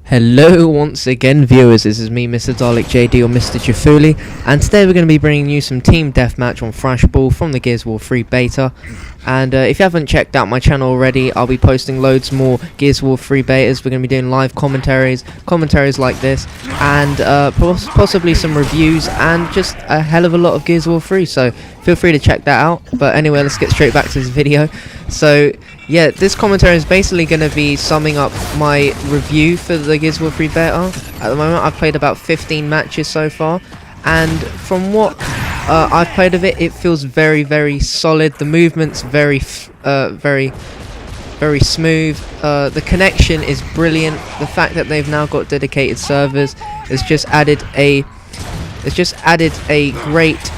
Hello once again viewers, this is me MrDalekJD or Mr. Jafuli, and today we're going to be bringing you some team deathmatch on Thrashball from the Gears of War 3 beta. And if you haven't checked out my channel already, I'll be posting loads more Gears of War 3 betas. We're going to be doing live commentaries like this, and possibly some reviews, and just a hell of a lot of Gears of War 3, so feel free to check that out. But anyway, let's get straight back to this video. So yeah, this commentary is basically going to be summing up my review for the Gears of War 3 beta. At the moment, I've played about 15 matches so far, and from what I've played of it, it feels very, very solid. The movement's very smooth. The connection is brilliant. The fact that they've now got dedicated servers has just added a great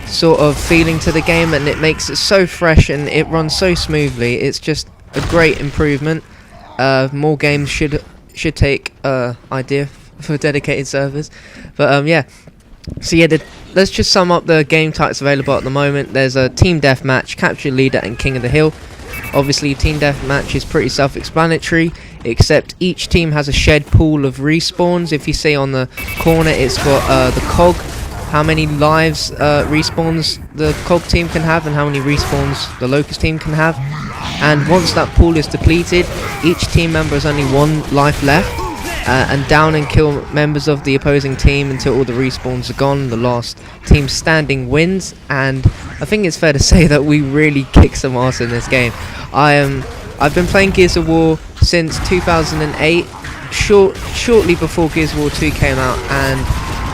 sort of feeling to the game, and it makes it so fresh and it runs so smoothly. It's just a great improvement. More games should take idea for dedicated servers, but yeah. So yeah, let's just sum up the game types available at the moment. There's a team deathmatch, capture leader, and king of the hill. Obviously, team deathmatch is pretty self-explanatory, except each team has a shared pool of respawns. If you see on the corner, it's got the cog, how many lives respawns the cog team can have, and how many respawns the locust team can have. And once that pool is depleted, each team member has only one life left, and down and kill members of the opposing team until all the respawns are gone. The last team standing wins, and I think it's fair to say that we really kick some ass in this game. I've been playing Gears of War since 2008, shortly before Gears of War 2 came out, and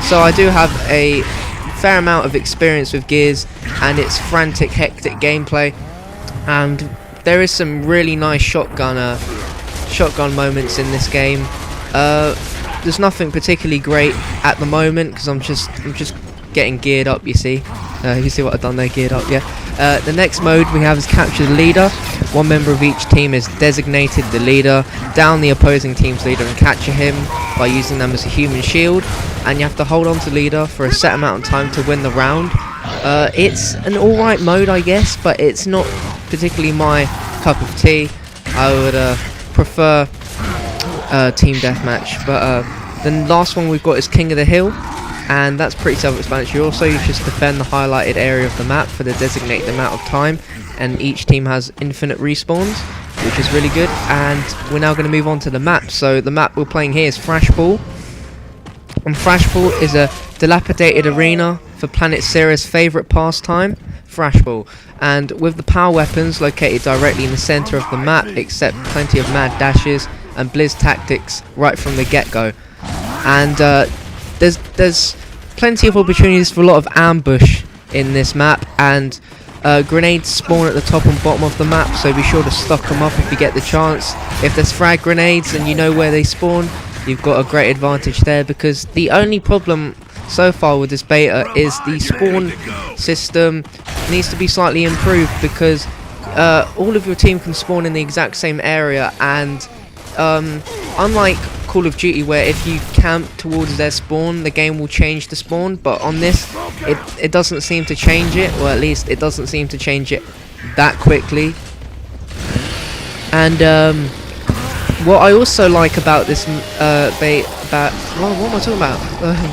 so I do have a fair amount of experience with Gears and its frantic, hectic gameplay. And there is some really nice shotgun moments in this game. There's nothing particularly great at the moment because I'm just getting geared up. You see what I've done there, geared up. Yeah. The next mode we have is capture the leader. One member of each team is designated the leader. Down the opposing team's leader and capture him by using them as a human shield, and you have to hold on to leader for a set amount of time to win the round. It's an alright mode, I guess, but it's not particularly my cup of tea. I would prefer team deathmatch. But the last one we've got is King of the Hill, and that's pretty self-explanatory. Also, you just defend the highlighted area of the map for the designated amount of time, and each team has infinite respawns, which is really good. And we're now going to move on to the map. So the map we're playing here is Thrashball, and Thrashball is a dilapidated arena for planet Sirius' favourite pastime, Thrashball, and with the power weapons located directly in the centre of the map, except plenty of mad dashes and blizz tactics right from the get-go. And there's plenty of opportunities for a lot of ambush in this map, and grenades spawn at the top and bottom of the map, so be sure to stock them up if you get the chance. If there's frag grenades and you know where they spawn, you've got a great advantage there, because the only problem so far with this beta is the spawn system needs to be slightly improved, because all of your team can spawn in the exact same area, and unlike Call of Duty, where if you camp towards their spawn, the game will change the spawn, but on this it doesn't seem to change it, or at least it doesn't seem to change it that quickly. And what I also like about this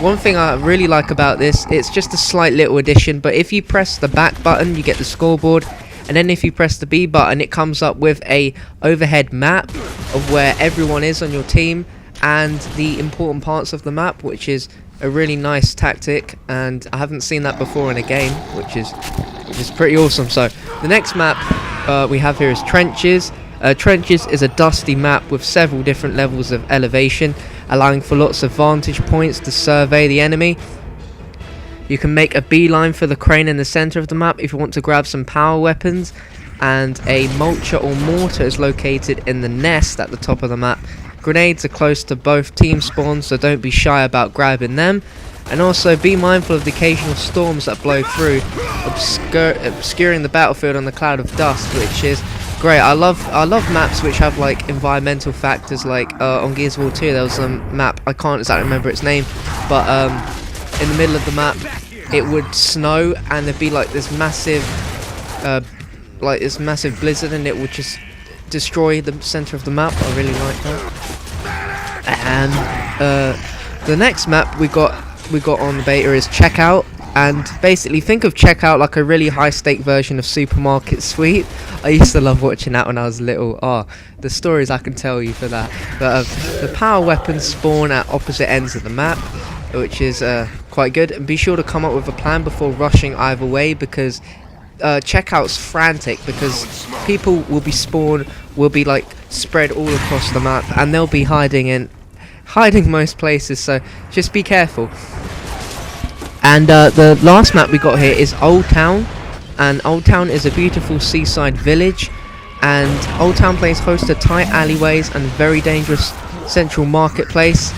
one thing I really like about this, it's just a slight little addition, but if you press the back button you get the scoreboard, and then if you press the B button it comes up with a overhead map of where everyone is on your team and the important parts of the map, which is a really nice tactic, and I haven't seen that before in a game, which is pretty awesome. So the next map we have here is Trenches. Trenches is a dusty map with several different levels of elevation, allowing for lots of vantage points to survey the enemy. You can make a beeline for the crane in the center of the map if you want to grab some power weapons, and a mulcher or mortar is located in the nest at the top of the map. Grenades are close to both team spawns, so don't be shy about grabbing them, and also be mindful of the occasional storms that blow through, obscuring the battlefield on the cloud of dust, which is great. I love maps which have like environmental factors, like on Gears of War 2 there was a map, I can't exactly remember its name, but in the middle of the map it would snow and there'd be like this massive blizzard, and it would just destroy the center of the map. I really like that. And the next map we got on the beta is Checkout. And basically think of Checkout like a really high stake version of Supermarket Sweep. I used to love watching that when I was little. Oh, the stories I can tell you for that. But the power weapons spawn at opposite ends of the map, which is quite good. And be sure to come up with a plan before rushing either way, because Checkout's frantic, because people will be like spread all across the map, and they'll be hiding most places, so just be careful. And the last map we got here is Old Town, and Old Town is a beautiful seaside village, and Old Town plays host to tight alleyways and very dangerous central marketplace,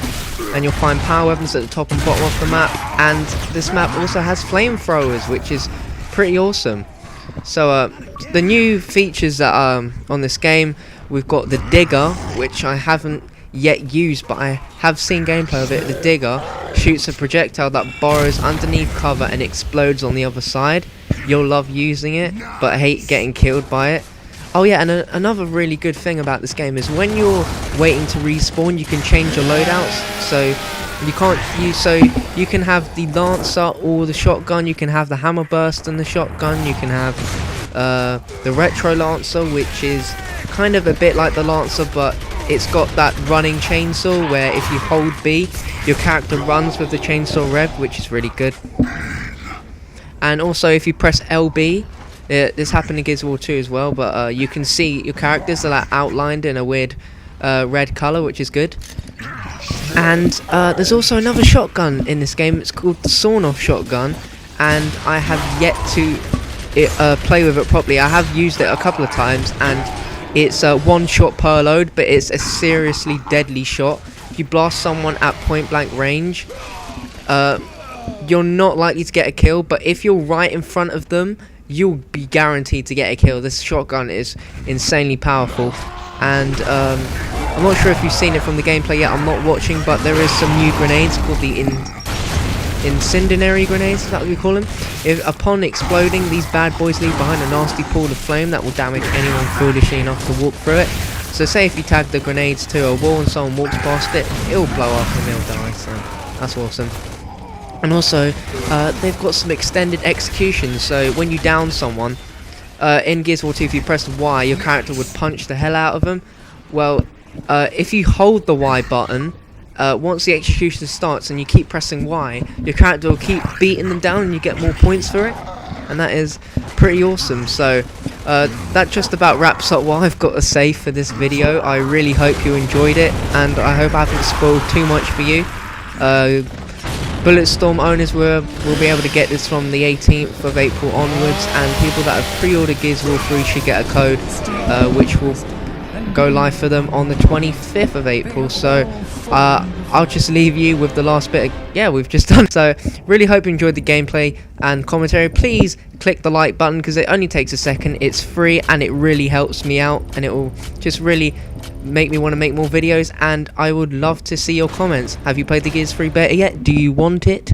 and you'll find power weapons at the top and bottom of the map, and this map also has flamethrowers, which is pretty awesome. So the new features that are on this game, we've got the digger, which I haven't yet used, but I have seen gameplay of it. The digger shoots a projectile that burrows underneath cover and explodes on the other side. You'll love using it, but hate getting killed by it. Oh yeah, and another really good thing about this game is when you're waiting to respawn, you can change your loadouts. So you can have the Lancer or the shotgun, you can have the hammer burst and the shotgun, you can have the retro Lancer, which is kind of a bit like the Lancer, but it's got that running chainsaw where if you hold B, your character runs with the chainsaw rev, which is really good. And also if you press LB, this happened in Gears of War 2 as well, but you can see your characters are like outlined in a weird red colour, which is good. And there's also another shotgun in this game. It's called the sawn-off shotgun, and I have yet to play with it properly. I have used it a couple of times, and it's one shot per load, but it's a seriously deadly shot. If you blast someone at point blank range, you're not likely to get a kill, but if you're right in front of them, you'll be guaranteed to get a kill. This shotgun is insanely powerful, and I'm not sure if you've seen it from the gameplay yet. I'm not watching, but there is some new grenades called the incendiary grenades, is that what we call them? Upon exploding, these bad boys leave behind a nasty pool of flame that will damage anyone foolishly enough to walk through it. So say if you tag the grenades to a wall and someone walks past it, it'll blow up and they'll die, so that's awesome. And also, they've got some extended executions, so when you down someone, in Gears of War 2, if you press Y, your character would punch the hell out of them. Well, if you hold the Y button, once the execution starts and you keep pressing Y, your character will keep beating them down and you get more points for it, and that is pretty awesome. So that just about wraps up what I've got to say for this video. I really hope you enjoyed it, and I hope I haven't spoiled too much for you. Bulletstorm owners will be able to get this from the 18th of April onwards, and people that have pre-ordered Gears of War 3 should get a code which will go live for them on the 25th of April. So I'll just leave you with the last bit we've just done. So really hope you enjoyed the gameplay and commentary. Please click the like button, because it only takes a second. It's free and it really helps me out, and it will just really make me want to make more videos, and I would love to see your comments. Have you played the Gears 3 beta yet? Do you want it?